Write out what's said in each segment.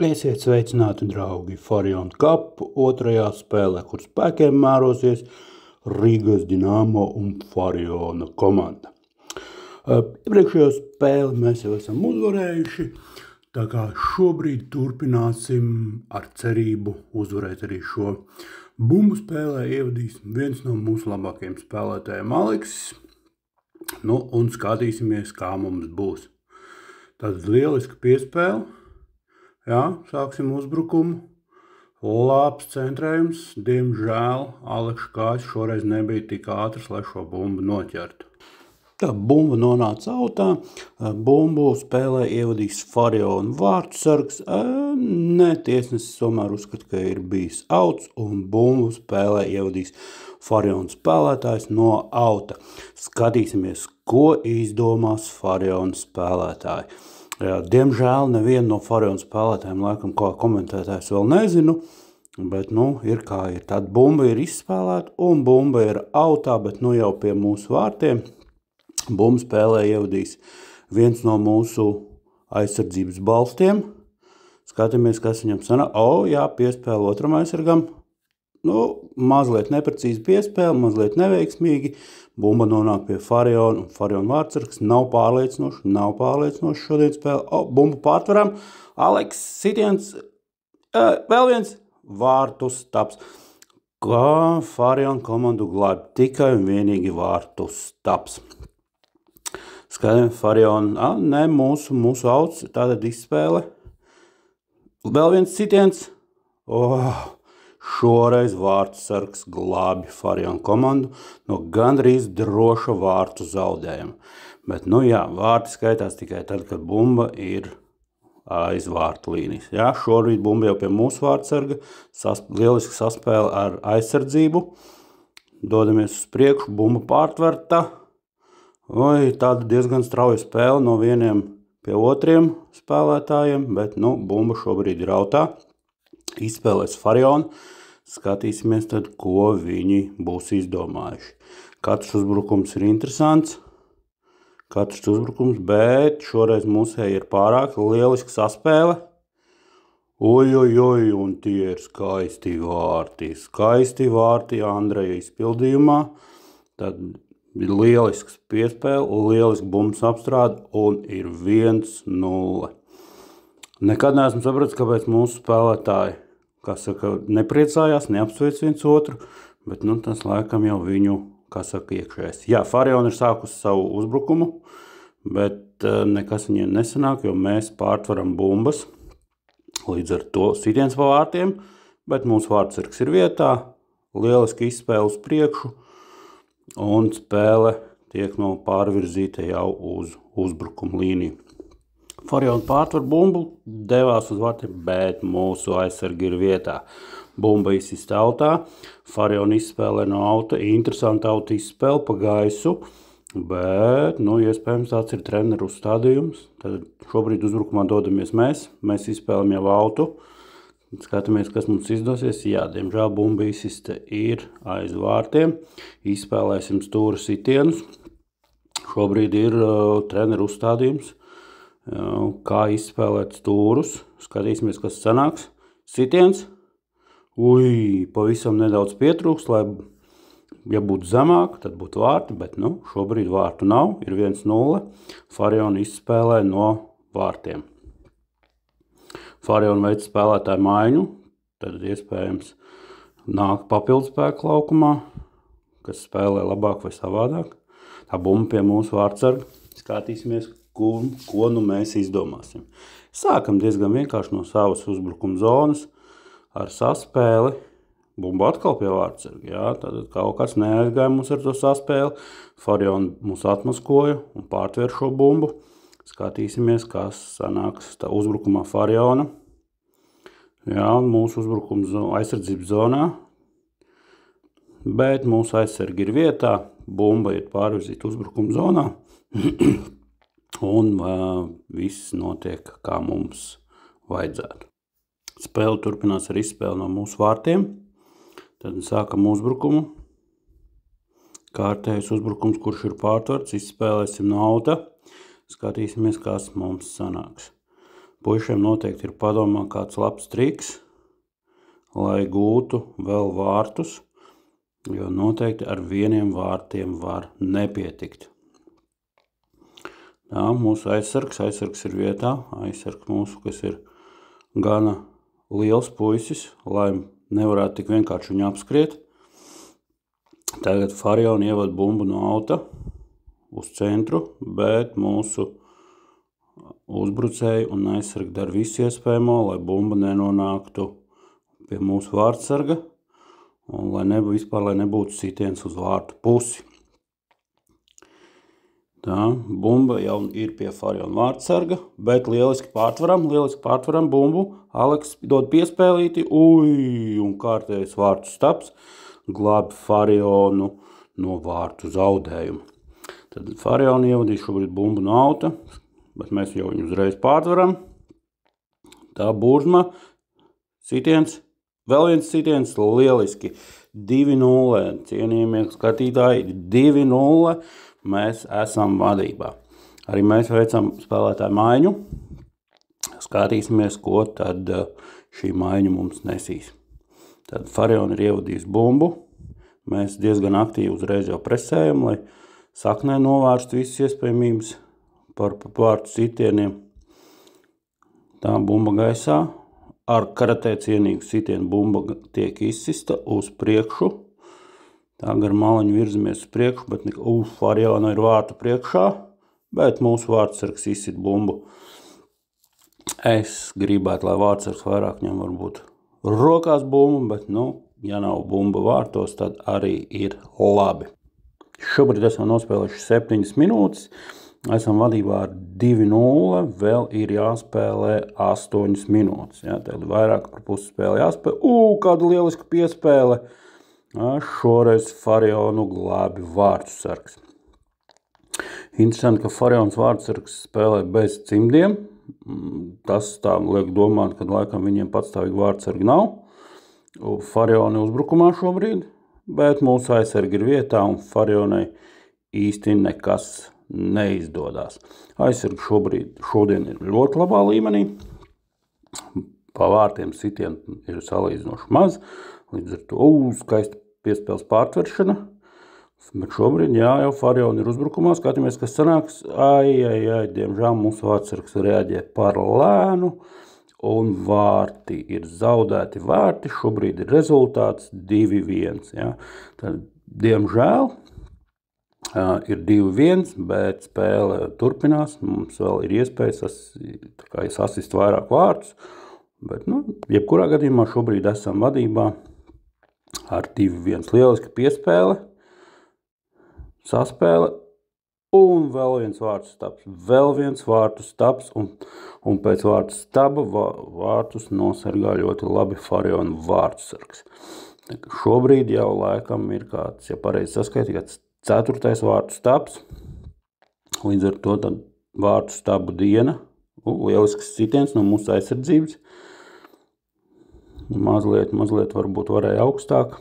Esiet sveicināti, draugi! Farion Cup otrajā spēlē, kur spēkiem mērosies Rīgas Dinamo un Fariona komanda. Iepriekšējo spēli mēs jau esam uzvarējuši, tā kā šobrīd turpināsim ar cerību uzvarēt arī šo bumbu spēlē. Ievadīs viens no mūsu labākajiem spēlētājiem Aleksis. Un skatīsimies, kā mums būs. Tātad lieliska piespēle. Jā, sāksim uzbrukumu. Labs centrējums. Diemžēl Alekša kājas šoreiz nebija tik ātrs, lai šo bumbu noķertu. Tā bumba nonāca autā. Bumbu spēlē ievadīs Fariona vārtsargs. Tiesnesis tomēr uzskata, ka ir bijis auts, un bumbu spēlē ievadīs Fariona spēlētājs no auta. Skatīsimies, ko izdomās Fariona spēlētāji. Diemžēl nevienu no Fariona spēlētājiem laikam kā komentētājs vēl nezinu, bet ir kā ir. Tad bumba ir izspēlēta un bumba ir autā, bet jau pie mūsu vārtiem. Bumba spēlē ievadīs viens no mūsu aizsardzības balstiem. Skatāmies, kas viņam sanāk. Piespēle otram aizsargam. Mazliet neprecīzi piespēle, mazliet neveiksmīgi. Bumba nonāk pie Fariona, un Fariona vārtsargs nav pārliecinoši šodien spēle. Bumbu pārtveram. Aleks, sitiens, vēl viens vārtu staps. Kā Fariona komandu glāb tikai un vienīgi vārtu staps. Skatām, Fariona, mūsu auts, tātad izspēle. Vēl viens sitiens. Šoreiz vārtsargs glābi Fariona komandu no gandrīz droša vārtu zaudējuma. Bet, vārti skaitās tikai tad, kad bumba ir aiz vārtu līnijas. Šorīt bumba jau pie mūsu vārtsarga. Lieliski saspēle ar aizsardzību. Dodamies uz priekšu, bumba pārtverta. Tāda diezgan strauja spēle no vieniem pie otriem spēlētājiem, bet, bumba šobrīd ir autā. Izspēlēs Farionu. Skatīsimies tad, ko viņi būs izdomājuši. Katrs uzbrukums ir interesants. Bet šoreiz mūsēji ir pārāk lieliska saspēle. Un tie ir skaisti vārti. Skaisti vārti Andreja izpildījumā. Tad ir lielisks piespēle, lieliski bumbas apstrāde un ir 1-0. Nekad neesmu sapratis, kāpēc mūsu spēlētāji, nepriecājās, neapsveic viens otru, bet tas laikam jau viņu, iekšējais. Fariona ir sākusi savu uzbrukumu, bet nekas viņiem nesanāk, jo mēs pārtveram bumbas. Līdz ar to sitiens pa vārtiem, bet mūsu vārtsargs ir vietā, lieliski izspēle uz priekšu, un spēle tiek pārvirzīta jau uz uzbrukumu līniju. Fariona pārtver bumbu, devās uz vārtiem, bet mūsu aizsargi ir vietā. Bumba izsista autā, Fariona izspēlē no auta, interesanti auta izspēle pa gaisu, bet, iespējams tāds ir treneru uzstādījums. Tad šobrīd uzbrukumā dodamies mēs izspēlam jau autu. Skatāmies, kas mums izdosies. Diemžēl bumba izsista ir aiz vārtiem. Izspēlēsim stūra sitienus. Šobrīd ir treneru uzstādījums. Kā izspēlēt stūrus. Skatīsimies, kas sanāks. Sitiens. Pavisam nedaudz pietrūks, lai, ja būtu zemāk, tad būtu vārti, bet, šobrīd vārtu nav. Ir 1-0. Fariona izspēlē no vārtiem. Fariona veic spēlētāju maiņu. Tad iespējams nāk papildspēku laukumā, kas spēlē labāk vai savādāk. Tā bumba pie mūsu vārtsarga. Skatīsimies, ko mēs izdomāsim. Sākam diezgan vienkārši no savas uzbrukuma zonas ar saspēli. Bumba atkal pie vārtsarga. Tad kaut kas neaizgāja mums ar to saspēli. Fariona mūs atmaskoja un pārtver šo bumbu. Skatīsimies, kas sanāks tā uzbrukumā Fariona. Mūsu uzbrukuma aizsardzības zonā. Bet mūsu aizsargi ir vietā. Bumba ir pārvirzīta uzbrukuma zonā. Un viss notiek, kā mums vajadzētu. Spēle turpinās ar izspēli no mūsu vārtiem. Tad sākam uzbrukumu. Kārtējs uzbrukums, kurš ir pārtverts, izspēlēsim no auta. Skatīsimies, kas mums sanāks. Puišiem noteikti ir padomā kāds labs triks, lai gūtu vēl vārtus, jo noteikti ar vieniem vārtiem var nepietikt. Tā, mūsu aizsargs ir vietā, aizsargs mūsu, kas ir gana liels puisis, lai nevarētu tik vienkārši viņu apskriet. Tagad Farion ievad bumbu no auta uz centru, bet mūsu uzbrucēji un aizsargi dara visu iespējamo, lai bumba nenonāktu pie mūsu vārtsarga un lai nebūtu sitiens uz vārtu pusi. Tā, bumba jau ir pie Fariona vārtsarga, bet lieliski pārtvaram bumbu. Aleks dod piespēlīti, un kārtējais vārtu stabs glābi Farionu no vārtu zaudējumu. Tad Fariona ievadīs šobrīd bumbu no auta, bet mēs jau viņu uzreiz pārtvaram. Tā burzma, sitiens, vēl viens sitiens, lieliski, 2-0, cienījamie skatītāji, 2-0. Mēs esam vadībā. Arī mēs veicam spēlētāju maiņu. Skatīsimies, ko tad šī maiņa mums nesīs. Tad Farion ir ievadījis bumbu. Mēs diezgan aktīvi uzreiz jau presējam, lai saknē novērstu visas iespējamības par vārtu sitieniem. Tā bumba gaisā. Ar karatē cienīgu sitienu bumba tiek izsista uz priekšu. Tā gar maliņu virzamies uz priekšu, bet Fariona ir vārtu priekšā, bet mūsu vārtsargs izsit bumbu. Es gribētu, lai vārtsargs vairāk ņem varbūt rokās bumbu, bet, ja nav bumba vārtos, tad arī ir labi. Šobrīd esam nospēlējuši 7 minūtes, esam vadībā ar 2-0, vēl ir jāspēlē 8 minūtes. Jā, tad vairāk par pusi spēle jāspēlē. Kāda lieliska piespēle! Šoreiz Farionu glābi vārtsargs. Interesanti, ka Farions vārtsargs spēlē bez cimdiem. Tas tā liek domāt, ka laikam viņiem patstāvīgi vārtsargi nav. Farioni uzbrukumā šobrīd, bet mūsu aizsargi ir vietā un Farionai īsti nekas neizdodas. Aizsargi šodien ir ļoti labā līmenī. Pa vārtiem sitienu ir salīdzinoši maz. Līdz ar to skaista piespēles pārtveršana. Bet šobrīd, jau Farion ir uzbrukumā. Skatāmies, kas sanāks. Diemžēl mūsu vārtsargs reaģē par lēnu. Un vārti ir zaudēti vārti. Šobrīd ir rezultāts 2-1. Ja. Tad, diemžēl, ir 2-1, bet spēle turpinās. Mums vēl ir iespējas sasist vairāk vārtus. Bet, jebkurā gadījumā šobrīd esam vadībā ar 2-1. Lieliski piespēle, saspēle un vēl viens vārtu stabs, un pēc vārtu staba vārtus nosargā ļoti labi Fariona vārtsargs. Šobrīd jau laikam ir kāds, ja pareizi saskaiti, kāds 4. vārtu stabs, līdz ar to tad vārtu stabu diena, lielisks sitiens no mūsu aizsardzības. Mazliet varbūt varēja augstāk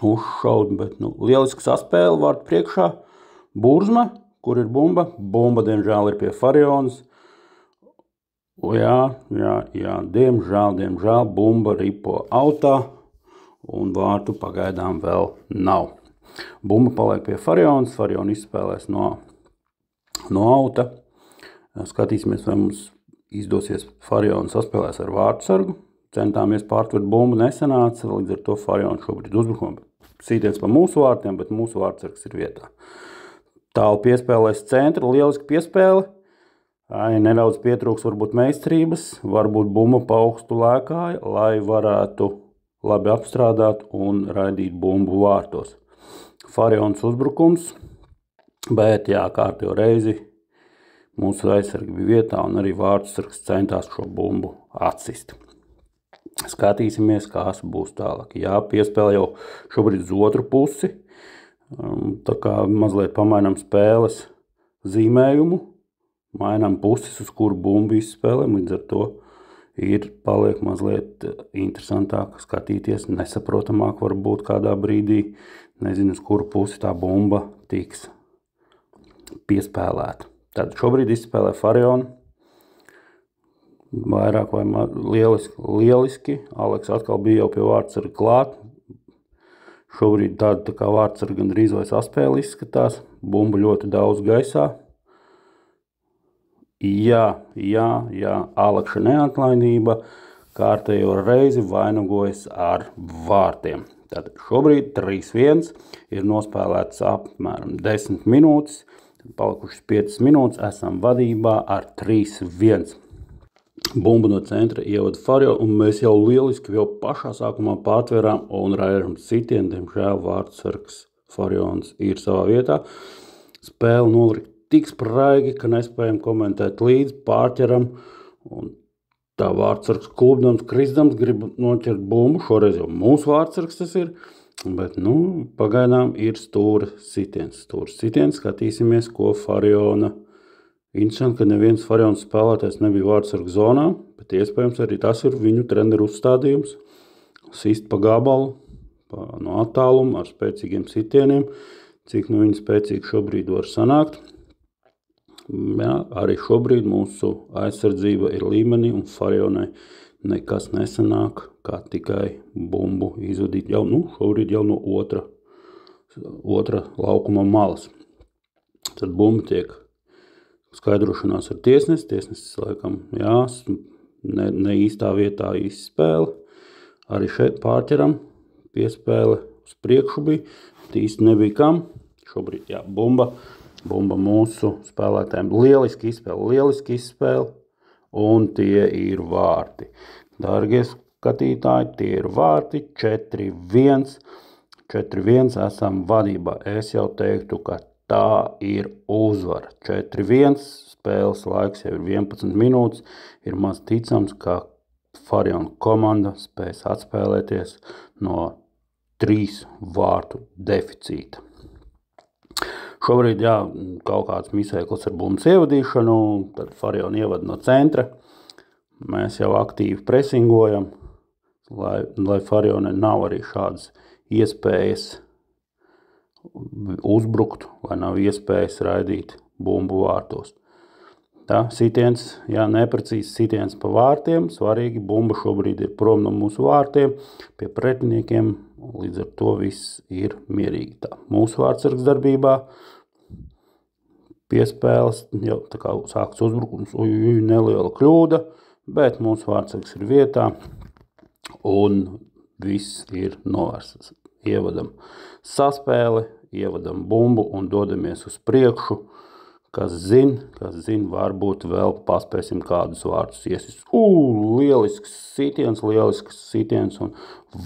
uzšaut, bet lieliski saspēle vārtu priekšā. Burzma, kur ir bumba. Bumba, diemžēl, ir pie Farionas. Diemžēl bumba ripo autā un vārtu pagaidām vēl nav. Bumba paliek pie Farionas. Fariona izspēlēs no auta. Skatīsimies, vai mums izdosies Fariona saspēlēs ar vārtsargu. Centāmies pārtvert bumbu, nesanāca, līdz ar to Fariona šobrīd uzbrukumā. Sītiens pa mūsu vārtiem, bet mūsu vārtsargs ir vietā. Tālu piespēlēs centra, lieliski piespēle. Nedaudz pietrūks varbūt meistarības, varbūt bumba pa augstu lēkāja, lai varētu labi apstrādāt un raidīt bumbu vārtos. Farions uzbrukums, bet kārtējo reizi mūsu aizsargi bija vietā un arī vārtsargs centās šo bumbu atsist. Skatīsimies, kas būs tālāk. Piespēle jau šobrīd uz otru pusi. Tā kā mazliet pamainām spēles zīmējumu. Mainām puses, uz kuru bumbu izspēlēm. Līdz ar to paliek mazliet interesantāk skatīties. Nesaprotamāk varbūt kādā brīdī. Nezinu, uz kuru pusi tā bumba tiks piespēlēta. Tad šobrīd izspēlē Fariona. Vairāk vai lieliski. Aleks atkal bija jau pie vārdsarga klāt. Šobrīd tāda tā kā vārdsarga gandrīz vai saspēle izskatās. Bumba ļoti daudz gaisā. Jā, Alekša neatlaidība kārtējo reizi vainagojas ar vārtiem. Tātad šobrīd 3-1 ir nospēlēts apmēram 10 minūtes. Palikušas 5 minūtes, esam vadībā ar 3-1. Bumbu no centra ievada Fario, un mēs jau lieliski jau pašā sākumā pārtverām un rairam sitienu. Diemžēl vārdsargs Farions ir savā vietā. Spēle nolikt tik spraigi, ka nespējam komentēt līdzi, pārķeram, un tā vārdsargs klubdams, kristdams grib noķert bumbu. Šoreiz jau mūsu vārdsargs tas ir, bet, pagaidām ir stūra sitiens. Skatīsimies, ko Fariona. Interesanti, ka neviens Farions spēlētājs nebija vārdsarga zonā, bet iespējams arī tas ir viņu treneru uzstādījums. Sist pa gabalu, no attāluma ar spēcīgiem sitieniem, cik viņi spēcīgi šobrīd var sanākt. Jā, arī šobrīd mūsu aizsardzība ir līmenī un Farionai nekas nesanāk, kā tikai bumbu izvadīt šobrīd jau no otra laukuma malas. Tad bumba tiek skaidrošanās ar tiesnesi. Tiesnesis laikam, ne īstā vietā izspēle. Arī šeit pārķeram, piespēle uz priekšu bija, īsti nebija kam. Šobrīd, bumba mūsu spēlētājiem lieliski izspēle, un tie ir vārti. Dārgie skatītāji, tie ir vārti, 4-1, esam vadībā. Es jau teiktu, ka tā ir uzvara. 4-1, spēles laiks jau ir 11 minūtes, ir maz ticams, ka Fariona komanda spēs atspēlēties no 3 vārtu deficīta. Šobrīd, kaut kāds misēklis ar bumbas ievadīšanu, tad Fariona ievada no centra. Mēs jau aktīvi presingojam, lai Farionai nav arī šādas iespējas uzbrukt, lai nav iespējas raidīt bumbu vārtos. Sitiens, neprecīzs sitiens pa vārtiem, svarīgi, bumba šobrīd ir prom no mūsu vārtiem, pie pretiniekiem, līdz ar to viss ir mierīgi. Mūsu vārdsargs darbībā, piespēles, jau tā kā sākts uzbrukums, neliela kļūda, bet mūsu vārdsargs ir vietā, un viss ir novērsts. Ievadam saspēli, ievadam bumbu un dodamies uz priekšu. Kas zin, varbūt vēl paspēsim kādus vārtus iesist. Lielisks sitiens un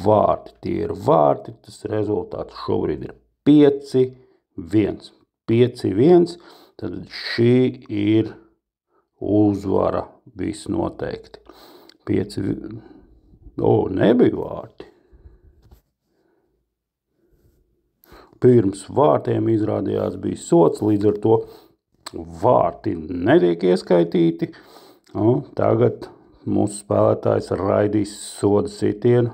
vārti. Tie ir vārti, tas rezultāts šobrīd ir 5-1. 5-1, tad šī ir uzvara visnoteikti. 5-1. Nebija vārti. Pirms vārtiem izrādījās bija sots, līdz ar to vārti netiek ieskaitīti. Tagad mūsu spēlētājs raidīs soda sitienu.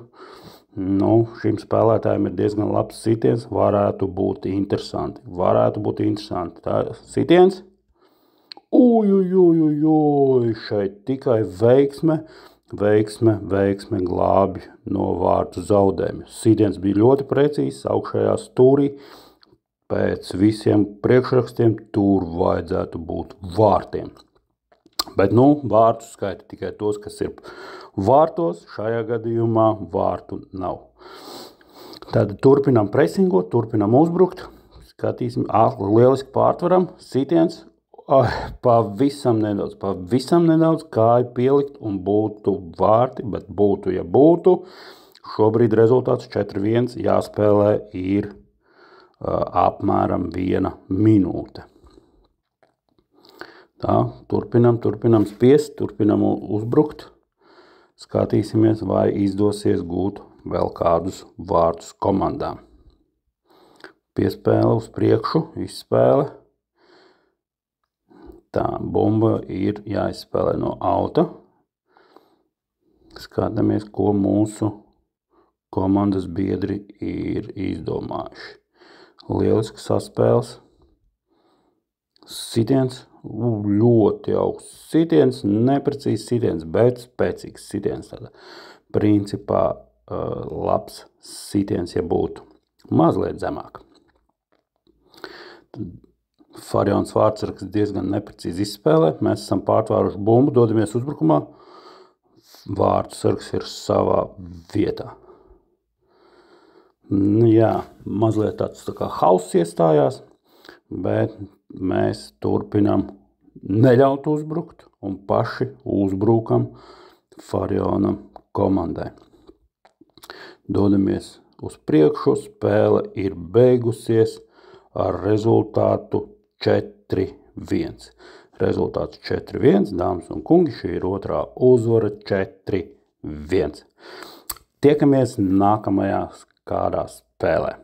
Šim spēlētājiem ir diezgan labs sitiens. Varētu būt interesanti. Tā sitiens. Šeit tikai veiksme glābi no vārtu zaudējuma. Sitiens bija ļoti precīzs, augšējā stūrī. Pēc visiem priekšrakstiem tur vajadzētu būt vārtiem. Bet, vārtu skaita tikai tos, kas ir vārtos. Šajā gadījumā vārtu nav. Tad turpinām presingot, turpinām uzbrukt. Skatīsim, lieliski pārtveram. Sitiens. Pavisam nedaudz kāju pielikt un būtu vārti, bet būtu, ja būtu. Šobrīd rezultāts 4-1, jāspēlē ir apmēram 1 minūte. Turpinam spiest, turpinam uzbrukt. Skatīsimies, vai izdosies gūt vēl kādus vārtus komandām. Piespēle uz priekšu, izspēle. Bumba ir jāizspēlē no auta. Skatāmies, ko mūsu komandas biedri ir izdomājuši. Lielisks saspēles. Sitiens ļoti augsts sitiens, neprecīzs sitiens, bet spēcīgs sitiens. Tāda principā labs sitiens, ja būtu mazliet zemāk. Farions vārdsargs diezgan neprecīzi izspēlē. Mēs esam pārtvēruši bumbu, dodamies uzbrukumā. Vārdsargs ir savā vietā. Jā, mazliet tāds tā kā hauss iestājās, bet mēs turpinām neļaut uzbrukt un paši uzbrukam Fariona komandai. Dodamies uz priekšu, spēle ir beigusies ar rezultātu 4-1. Rezultāts 4-1, dāmas un kungi, šī ir otrā uzvara 4-1. Tiekamies nākamajā kādā spēlē.